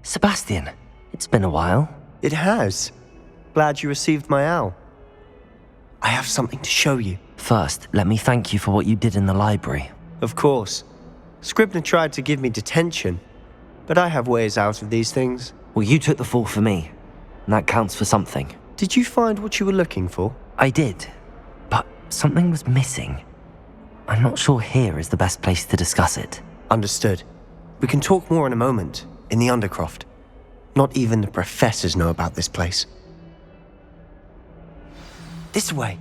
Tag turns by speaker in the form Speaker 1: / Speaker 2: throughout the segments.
Speaker 1: Sebastian, it's been a while.
Speaker 2: It has. Glad you received my owl. I have something to show you.
Speaker 1: First, let me thank you for what you did in the library.
Speaker 2: Of course. Scribner tried to give me detention, but I have ways out of these things.
Speaker 1: Well, you took the fall for me, and that counts for something.
Speaker 2: Did you find what you were looking for?
Speaker 1: I did, but something was missing. I'm not sure here is the best place to discuss it.
Speaker 2: Understood. We can talk more in a moment, in the Undercroft. Not even the professors know about this place. This way.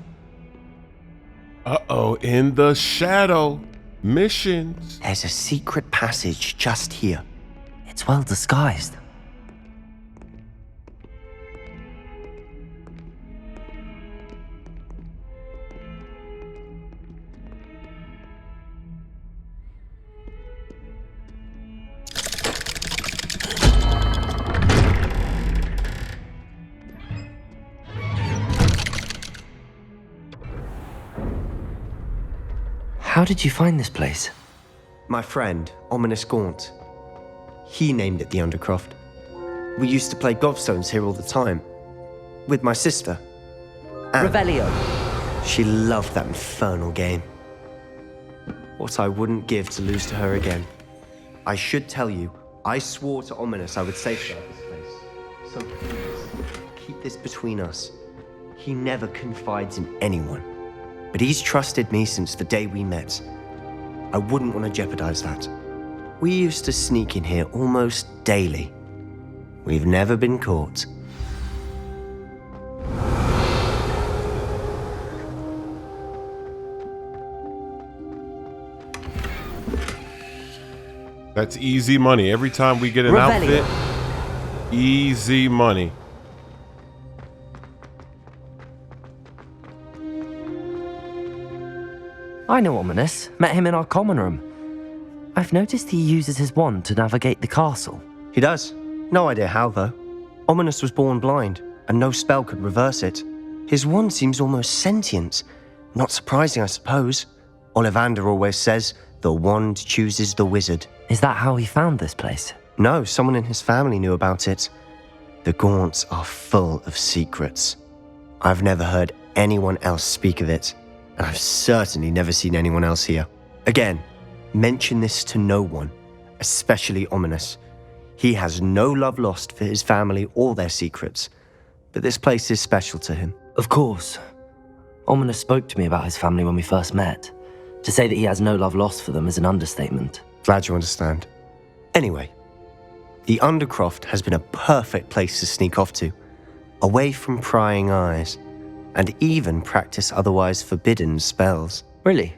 Speaker 3: Uh-oh, in the shadow. Missions.
Speaker 2: There's a secret passage just here.
Speaker 1: It's well disguised. How did you find this place?
Speaker 2: My friend, Ominis Gaunt. He named it the Undercroft. We used to play gobstones here all the time. With my sister. Anne.
Speaker 1: Revelio.
Speaker 2: She loved that infernal game. What I wouldn't give to lose to her again. I should tell you, I swore to Ominis I would safeguard this place. So please, keep this between us. He never confides in anyone. But he's trusted me since the day we met. I wouldn't want to jeopardize that. We used to sneak in here almost daily. We've never been caught.
Speaker 3: That's easy money. Every time we get an outfit, easy money.
Speaker 1: I know Ominis. Met him in our common room. I've noticed he uses his wand to navigate the castle.
Speaker 2: He does. No idea how, though. Ominis was born blind, and no spell could reverse it. His wand seems almost sentient. Not surprising, I suppose. Ollivander always says, the wand chooses the wizard.
Speaker 1: Is that how he found this place?
Speaker 2: No, someone in his family knew about it. The Gaunts are full of secrets. I've never heard anyone else speak of it. And I've certainly never seen anyone else here. Again, mention this to no one, especially Ominis. He has no love lost for his family or their secrets, but this place is special to him.
Speaker 1: Of course. Ominis spoke to me about his family when we first met. To say that he has no love lost for them is an understatement.
Speaker 2: Glad you understand. Anyway, the Undercroft has been a perfect place to sneak off to, away from prying eyes. And even practice otherwise forbidden spells.
Speaker 1: Really?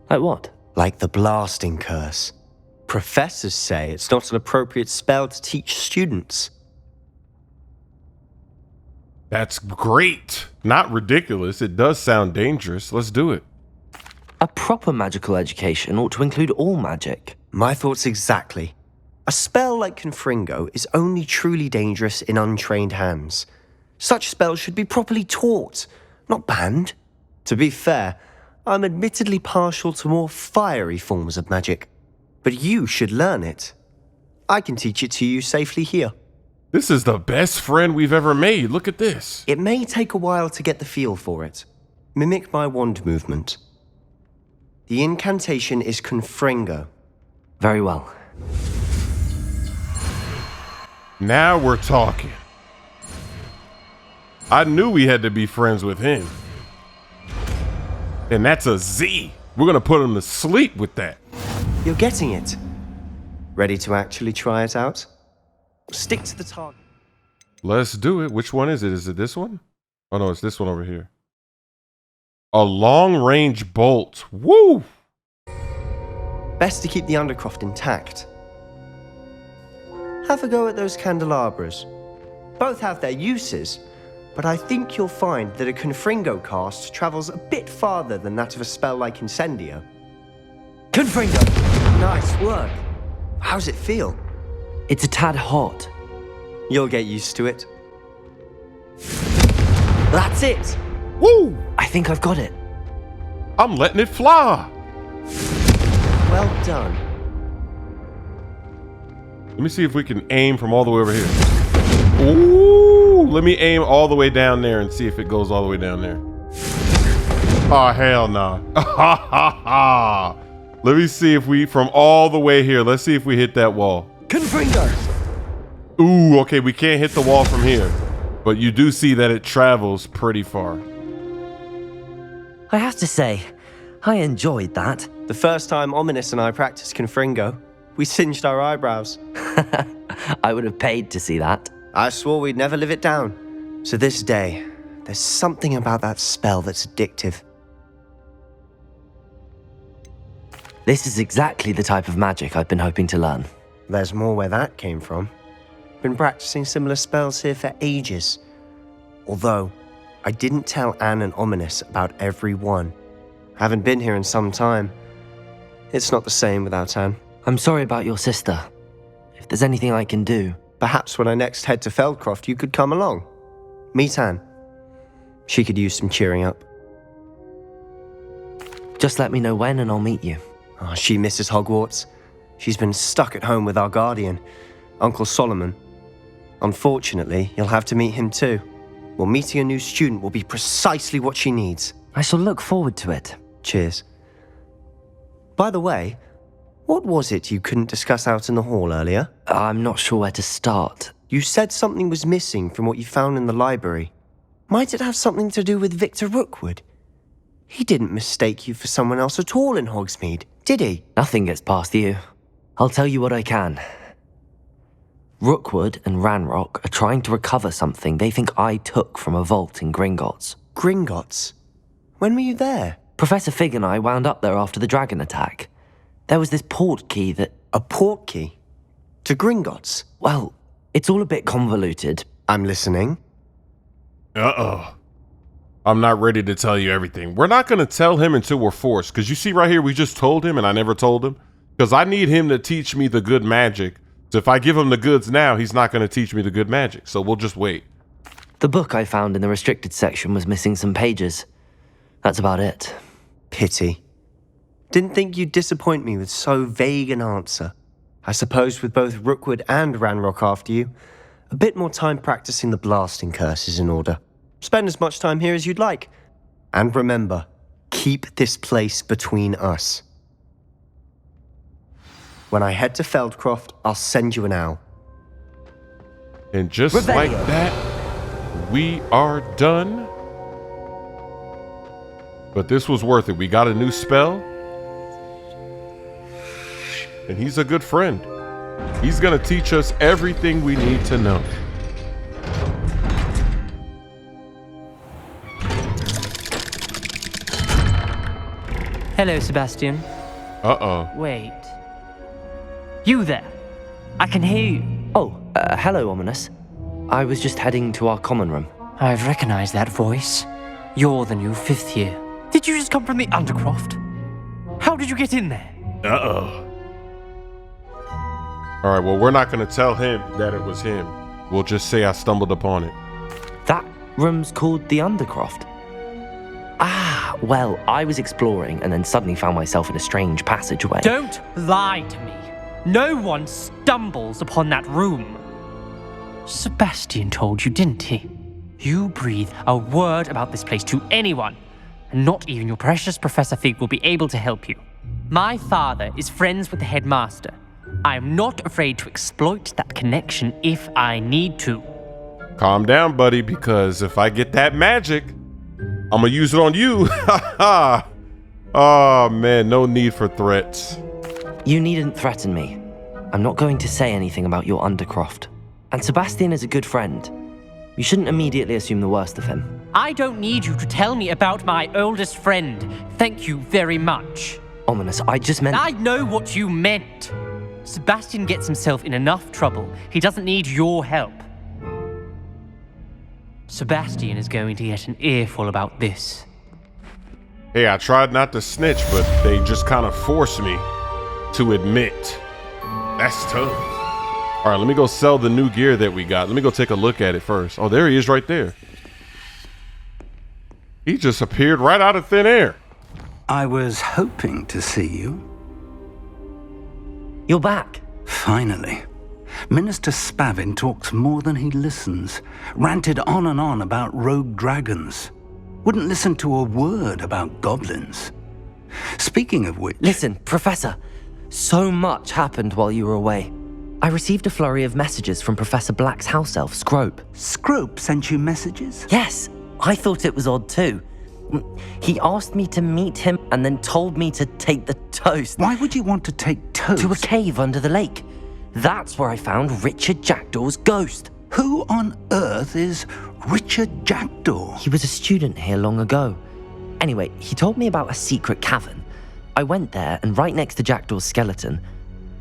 Speaker 1: Like what?
Speaker 2: Like the blasting curse. Professors say it's not an appropriate spell to teach students.
Speaker 3: That's great. Not ridiculous. It does sound dangerous. Let's do it.
Speaker 1: A proper magical education ought to include all magic.
Speaker 2: My thoughts exactly. A spell like Confringo is only truly dangerous in untrained hands. Such spells should be properly taught, not banned. To be fair, I'm admittedly partial to more fiery forms of magic. But you should learn it. I can teach it to you safely here.
Speaker 3: This is the best friend we've ever made. Look at this.
Speaker 2: It may take a while to get the feel for it. Mimic my wand movement. The incantation is Confringo.
Speaker 1: Very well.
Speaker 3: Now we're talking. I knew we had to be friends with him. And that's a Z. We're gonna put him to sleep with that.
Speaker 2: You're getting it. Ready to actually try it out? Stick to the target.
Speaker 3: Let's do it. Which one is it? Is it this one? Oh no, it's this one over here. A long-range bolt. Woo!
Speaker 2: Best to keep the Undercroft intact. Have a go at those candelabras. Both have their uses, but I think you'll find that a Confringo cast travels a bit farther than that of a spell like Incendio.
Speaker 1: Confringo!
Speaker 2: Nice work. How's it feel?
Speaker 1: It's a tad hot.
Speaker 2: You'll get used to it.
Speaker 1: That's it!
Speaker 3: Woo!
Speaker 1: I think I've got it.
Speaker 3: I'm letting it fly.
Speaker 2: Well done.
Speaker 3: Let Let me see if we can aim from all the way over here. Ooh, let me aim all the way down there and see if it goes all the way down there. Oh, hell nah. Let me see if we, from all the way here, let's see if we hit that wall.
Speaker 1: Confringo!
Speaker 3: Ooh, okay, we can't hit the wall from here. But you do see that it travels pretty far.
Speaker 1: I have to say, I enjoyed that.
Speaker 2: The first time Ominis and I practiced Confringo, we singed our eyebrows.
Speaker 1: I would have paid to see that.
Speaker 2: I swore we'd never live it down. So this day, there's something about that spell that's addictive.
Speaker 1: This is exactly the type of magic I've been hoping to learn.
Speaker 2: There's more where that came from. Been practicing similar spells here for ages. Although, I didn't tell Anne and Ominis about every one. Haven't been here in some time. It's not the same without Anne.
Speaker 1: I'm sorry about your sister. If there's anything I can do...
Speaker 2: Perhaps when I next head to Feldcroft, you could come along. Meet Anne. She could use some cheering up.
Speaker 1: Just let me know when and I'll meet you.
Speaker 2: Oh, she misses Hogwarts. She's been stuck at home with our guardian, Uncle Solomon. Unfortunately, you'll have to meet him too. Well, meeting a new student will be precisely what she needs.
Speaker 1: I shall look forward to it.
Speaker 2: Cheers. By the way, what was it you couldn't discuss out in the hall earlier?
Speaker 1: I'm not sure where to start.
Speaker 2: You said something was missing from what you found in the library. Might it have something to do with Victor Rookwood? He didn't mistake you for someone else at all in Hogsmeade, did he?
Speaker 1: Nothing gets past you. I'll tell you what I can. Rookwood and Ranrock are trying to recover something they think I took from a vault in Gringotts.
Speaker 2: Gringotts? When were you there?
Speaker 1: Professor Fig and I wound up there after the dragon attack. There was this port key that...
Speaker 2: A port key? To Gringotts?
Speaker 1: Well, it's all a bit convoluted.
Speaker 2: I'm listening.
Speaker 3: Uh-oh. I'm not ready to tell you everything. We're not going to tell him until we're forced. Because you see right here, we just told him and I never told him. Because I need him to teach me the good magic. So if I give him the goods now, he's not going to teach me the good magic. So we'll just wait.
Speaker 1: The book I found in the restricted section was missing some pages. That's about it.
Speaker 2: Pity. Didn't think you'd disappoint me with so vague an answer. I suppose with both Rookwood and Ranrock after you, a bit more time practicing the blasting curse is in order. Spend as much time here as you'd like. And remember, keep this place between us. When I head to Feldcroft, I'll send you an owl.
Speaker 3: And just
Speaker 1: Rebellion.
Speaker 3: like that, we are done. But this was worth it. We got a new spell. And he's a good friend. He's going to teach us everything we need to know.
Speaker 4: Hello, Sebastian.
Speaker 3: Uh-oh.
Speaker 4: Wait. You there? I can hear you.
Speaker 1: Oh, hello, Ominis. I was just heading to our common room.
Speaker 4: I've recognized that voice. You're the new 5th year. Did you just come from the Undercroft? How did you get in there?
Speaker 3: Uh-oh. All right, well, we're not going to tell him that it was him. We'll just say I stumbled upon it.
Speaker 1: That room's called the Undercroft. Ah, well, I was exploring and then suddenly found myself in a strange passageway.
Speaker 4: Don't lie to me. No one stumbles upon that room. Sebastian told you, didn't he? You breathe a word about this place to anyone, and not even your precious Professor Fig will be able to help you. My father is friends with the headmaster. I am not afraid to exploit that connection if I need to.
Speaker 3: Calm down, buddy, because if I get that magic, I'm going to use it on you. Oh, man, no need for threats.
Speaker 1: You needn't threaten me. I'm not going to say anything about your Undercroft. And Sebastian is a good friend. You shouldn't immediately assume the worst of him.
Speaker 4: I don't need you to tell me about my oldest friend. Thank you very much.
Speaker 1: Ominis, I just meant...
Speaker 4: I know what you meant. Sebastian gets himself in enough trouble. He doesn't need your help. Sebastian is going to get an earful about this.
Speaker 3: Hey, I tried not to snitch, but they just kind of forced me to admit. That's tough. All right, let me go sell the new gear that we got. Let me go take a look at it first. Oh, there he is right there. He just appeared right out of thin air.
Speaker 5: I was hoping to see you.
Speaker 1: You're back.
Speaker 5: Finally. Minister Spavin talks more than he listens, ranted on and on about rogue dragons. Wouldn't listen to a word about goblins. Speaking of which...
Speaker 1: Listen, Professor, so much happened while you were away. I received a flurry of messages from Professor Black's house elf, Scrope.
Speaker 5: Scrope sent you messages?
Speaker 1: Yes, I thought it was odd too. He asked me to meet him and then told me to take the toast.
Speaker 5: Why would you want to take toast?
Speaker 1: To a cave under the lake. That's where I found Richard Jackdaw's ghost.
Speaker 5: Who on earth is Richard Jackdaw?
Speaker 1: He was a student here long ago. Anyway, he told me about a secret cavern. I went there, and right next to Jackdaw's skeleton,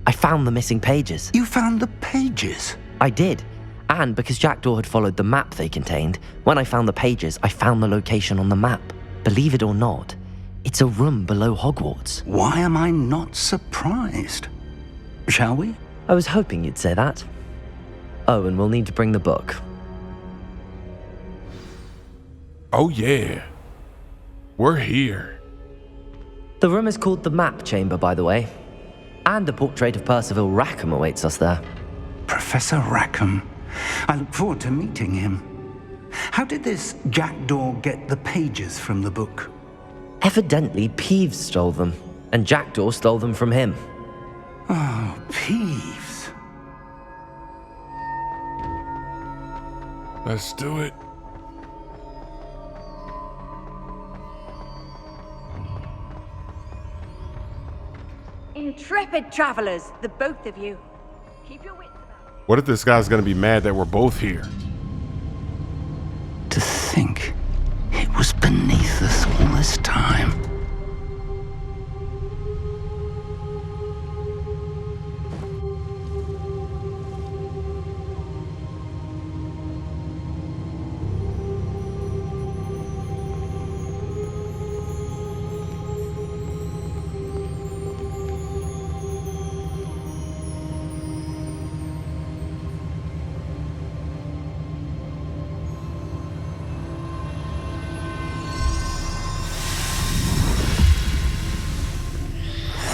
Speaker 1: I found the missing pages.
Speaker 5: You found the pages?
Speaker 1: I did. And because Jackdaw had followed the map they contained, when I found the pages, I found the location on the map. Believe it or not, it's a room below Hogwarts.
Speaker 5: Why am I not surprised? Shall we?
Speaker 1: I was hoping you'd say that. Oh, and we'll need to bring the book.
Speaker 3: Oh yeah. We're here.
Speaker 1: The room is called the Map Chamber, by the way. And a portrait of Percival Rackham awaits us there.
Speaker 5: Professor Rackham. I look forward to meeting him. How did this Jackdaw get the pages from the book?
Speaker 1: Evidently, Peeves stole them, and Jackdaw stole them from him.
Speaker 5: Oh, Peeves.
Speaker 3: Let's do it.
Speaker 6: Intrepid travelers, the both of you. Keep your wits about you.
Speaker 3: What if this guy's gonna be mad that we're both here?
Speaker 5: To think it was beneath us all this time.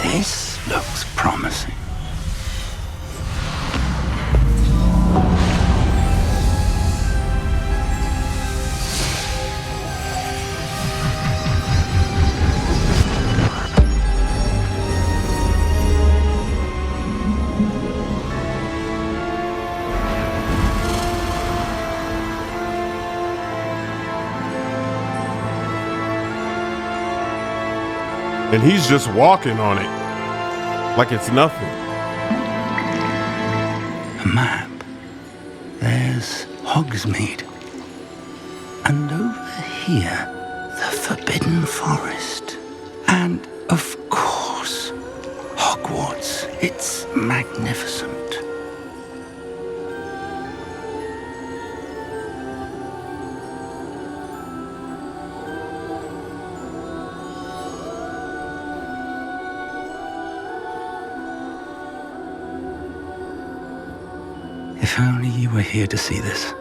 Speaker 5: This looks promising.
Speaker 3: And he's just walking on it like it's nothing.
Speaker 5: A map. There's Hogsmeade. And over here, the Forbidden Forest. And, of course, Hogwarts. It's magnificent. If only you were here to see this.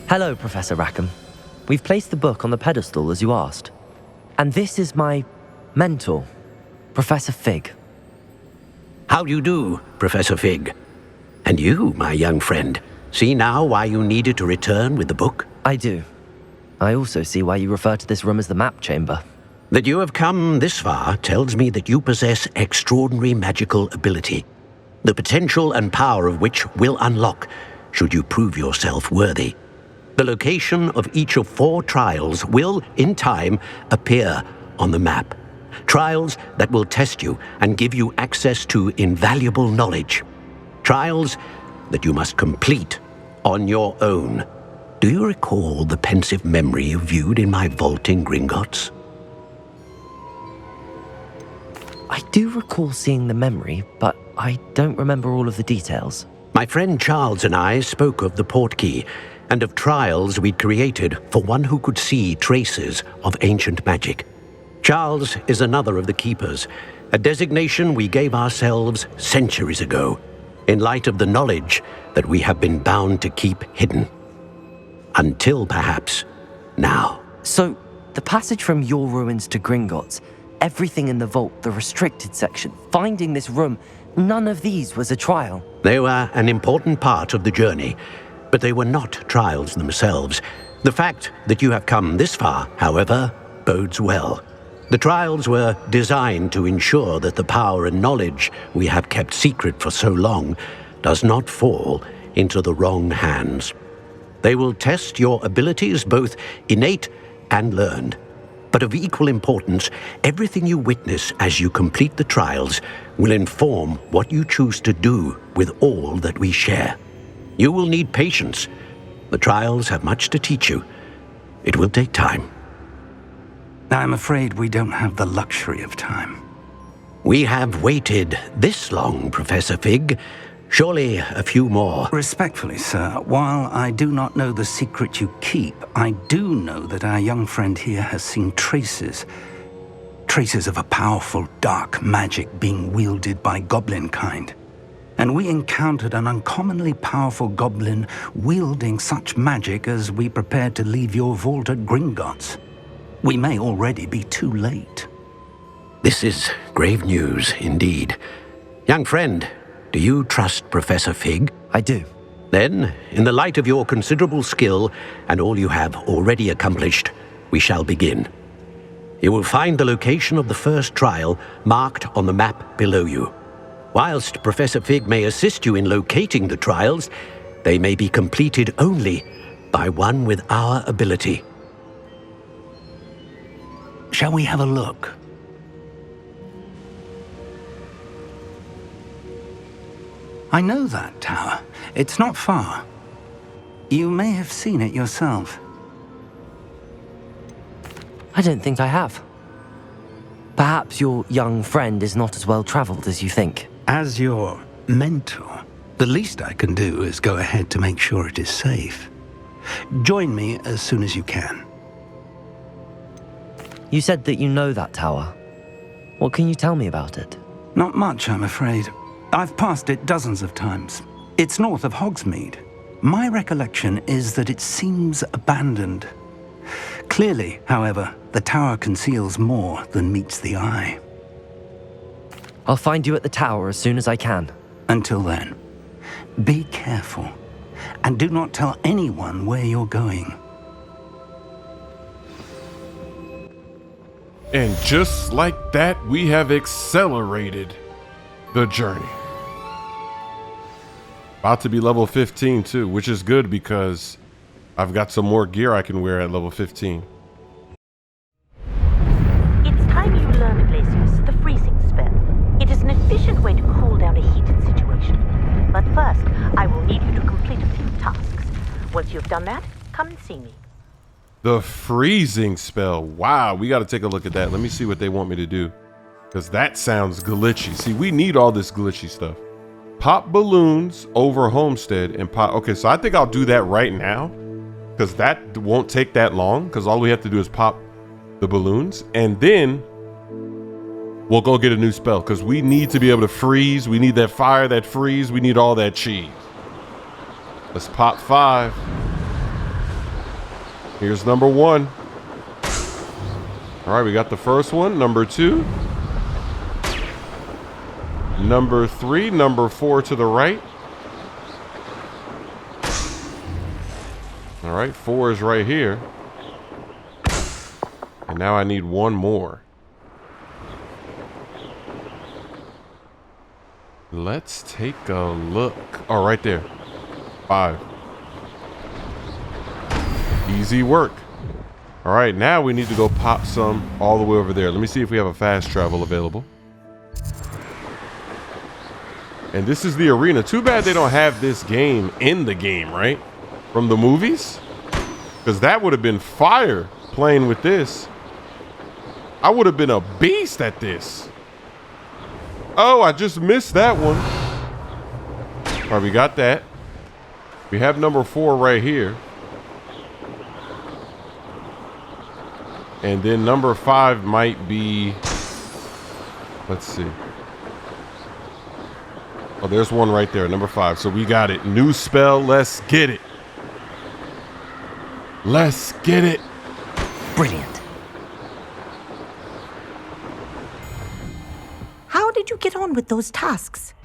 Speaker 1: Hello, Professor Rackham. We've placed the book on the pedestal as you asked. And this is my mentor, Professor Fig.
Speaker 7: How do you do, Professor Fig? And you, my young friend, see now why you needed to return with the book?
Speaker 1: I do. I also see why you refer to this room as the Map Chamber.
Speaker 7: That you have come this far tells me that you possess extraordinary magical ability, the potential and power of which will unlock should you prove yourself worthy. The location of each of 4 trials will, in time, appear on the map. Trials that will test you and give you access to invaluable knowledge. Trials that you must complete on your own. Do you recall the pensive memory you viewed in my vault in Gringotts?
Speaker 1: I do recall seeing the memory, but I don't remember all of the details.
Speaker 7: My friend Charles and I spoke of the portkey and of trials we'd created for one who could see traces of ancient magic. Charles is another of the keepers, a designation we gave ourselves centuries ago. in light of the knowledge that we have been bound to keep hidden. Until perhaps now.
Speaker 1: So, the passage from your ruins to Gringotts, everything in the vault, the restricted section, finding this room, none of these was a trial.
Speaker 7: They were an important part of the journey, but they were not trials themselves. The fact that you have come this far, however, bodes well. The trials were designed to ensure that the power and knowledge we have kept secret for so long does not fall into the wrong hands. They will test your abilities, both innate and learned. But of equal importance, everything you witness as you complete the trials will inform what you choose to do with all that we share. You will need patience. The trials have much to teach you. It will take time.
Speaker 5: I'm afraid we don't have the luxury of time.
Speaker 7: We have waited this long, Professor Fig. Surely a few more.
Speaker 5: Respectfully, sir, while I do not know the secret you keep, I do know that our young friend here has seen traces of a powerful dark magic being wielded by goblin kind. And we encountered an uncommonly powerful goblin wielding such magic as we prepared to leave your vault at Gringotts. We may already be too late.
Speaker 7: This is grave news indeed. Young friend, do you trust Professor Fig?
Speaker 1: I do.
Speaker 7: Then, in the light of your considerable skill and all you have already accomplished, we shall begin. You will find the location of the first trial marked on the map below you. Whilst Professor Fig may assist you in locating the trials, they may be completed only by one with our ability.
Speaker 5: Shall we have a look? I know that tower. It's not far. You may have seen it yourself.
Speaker 1: I don't think I have. Perhaps your young friend is not as well traveled as you think.
Speaker 5: As your mentor, the least I can do is go ahead to make sure it is safe. Join me as soon as you can.
Speaker 1: You said that you know that tower. What can you tell me about it?
Speaker 5: Not much, I'm afraid. I've passed it dozens of times. It's north of Hogsmeade. My recollection is that it seems abandoned. Clearly, however, the tower conceals more than meets the eye.
Speaker 1: I'll find you at the tower as soon as I can.
Speaker 5: Until then, be careful, and do not tell anyone where you're going.
Speaker 3: And just like that, we have accelerated the journey. About to be level 15 too, which is good because I've got some more gear I can wear at level 15.
Speaker 8: It's time you learned, Glacius, the freezing spell. It is an efficient way to cool down a heated situation. But first, I will need you to complete a few tasks. Once you've done that, come and see me.
Speaker 3: The freezing spell. Wow, we got to take a look at that. Let me see what they want me to do, because that sounds glitchy. See, we need all this glitchy stuff. Pop balloons over Homestead and pop. Okay, so I think I'll do that right now, because that won't take that long, because all we have to do is pop the balloons, and then we'll go get a new spell, because we need to be able to freeze. We need that fire, that freeze. We need all that cheese. Let's pop 5. Here's number 1. All right, we got the first one. Number 2. Number 3. Number 4 to the right. All right, 4 is right here. And now I need 1 more. Let's take a look. Oh, right there. 5. Easy work. All right, now we need to go pop some all the way over there. Let me see if we have a fast travel available. And this is the arena. Too bad they don't have this game in the game, right? From the movies? Because that would have been fire playing with this. I would have been a beast at this. Oh, I just missed that one. All right, we got that. We have number 4 right here. And then number 5 might be, let's see. Oh, there's one right there, number 5. So we got it. New spell. Let's get it. Let's get it.
Speaker 1: Brilliant.
Speaker 8: How did you get on with those tasks?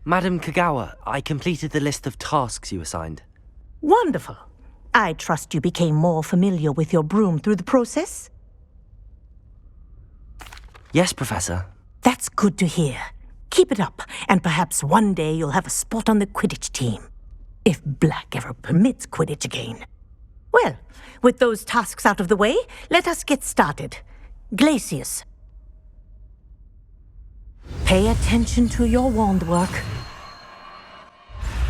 Speaker 1: Madam Kagawa, I completed the list of tasks you assigned.
Speaker 8: Wonderful. I trust you became more familiar with your broom through the process?
Speaker 1: Yes, Professor.
Speaker 8: That's good to hear. Keep it up, and perhaps one day you'll have a spot on the Quidditch team. If Black ever permits Quidditch again. Well, with those tasks out of the way, let us get started. Glacius. Pay attention to your wand work.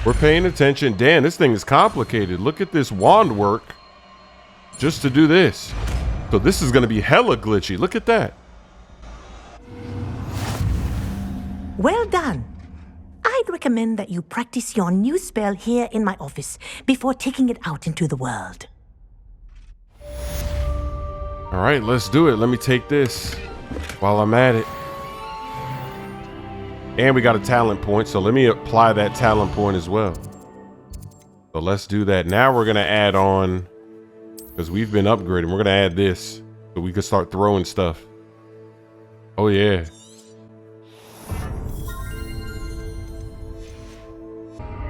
Speaker 3: We're paying attention. Dan, this thing is complicated. Look at this wand work just to do this. So this is going to be hella glitchy. Look at that.
Speaker 8: Well done. I'd recommend that you practice your new spell here in my office before taking it out into the world.
Speaker 3: All right, let's do it. Let me take this while I'm at it. And we got a talent point, so let me apply that talent point as well. So let's do that. Now we're going to add on, because we've been upgrading, we're going to add this so we can start throwing stuff. Oh, yeah.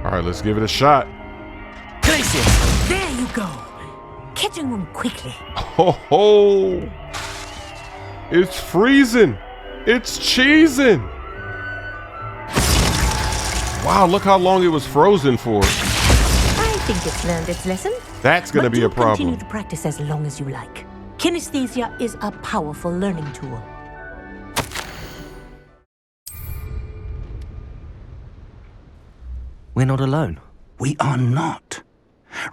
Speaker 3: All right, let's give it a shot.
Speaker 1: Glacius!
Speaker 8: There you go. Catching them quickly.
Speaker 3: Oh, ho. It's freezing. It's cheesing. Wow, look how long it was frozen for.
Speaker 8: I think it's learned its lesson.
Speaker 3: That's going to be a problem.
Speaker 8: Continue to practice as long as you like. Kinesthesia is a powerful learning tool.
Speaker 1: We're not alone.
Speaker 5: We are not.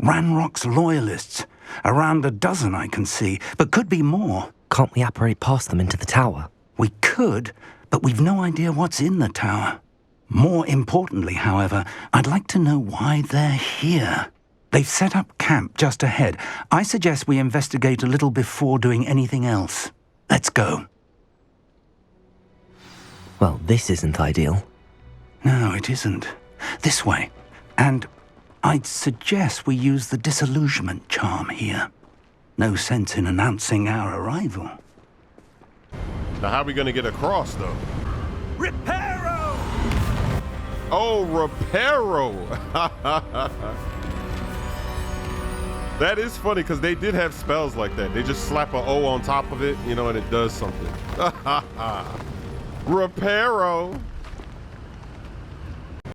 Speaker 5: Ranrock's loyalists. Around a dozen I can see, but could be more.
Speaker 1: Can't we apparate past them into the tower?
Speaker 5: We could, but we've no idea what's in the tower. More importantly, however, I'd like to know why they're here. They've set up camp just ahead. I suggest we investigate a little before doing anything else. Let's go.
Speaker 1: Well, this isn't ideal.
Speaker 5: No, it isn't. This way. And I'd suggest we use the disillusionment charm here. No sense in announcing our arrival.
Speaker 3: Now, how are we going to get across, though?
Speaker 5: Reparo!
Speaker 3: Oh, Reparo! That is funny, because they did have spells like that. They just slap an O on top of it, you know, and it does something. Reparo!